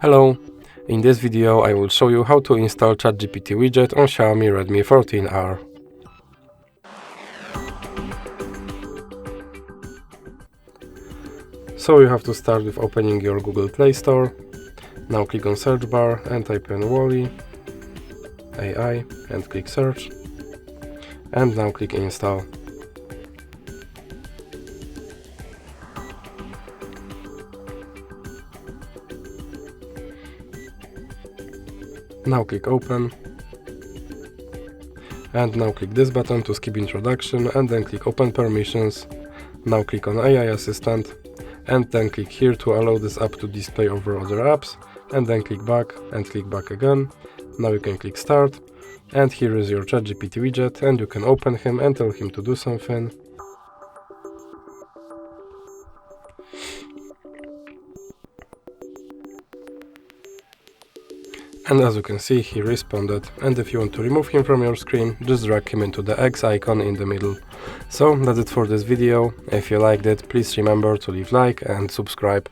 Hello! In this video I will show you how to install Chat GPT Widget on Xiaomi Redmi 13R. So you have to start with opening your Google Play Store. Now click on search bar and type in Wally AI and click search. And now click install. Now click open. And now click this button to skip introduction and then click open permissions. Now click on AI assistant and then click here to allow this app to display over other apps, and then click back and click back again. Now you can click start and here is your Chat GPT widget and you can open him and tell him to do something. And as you can see, he responded, and if you want to remove him from your screen, just drag him into the X icon in the middle. So that's it for this video. If you liked it, please remember to leave like and subscribe.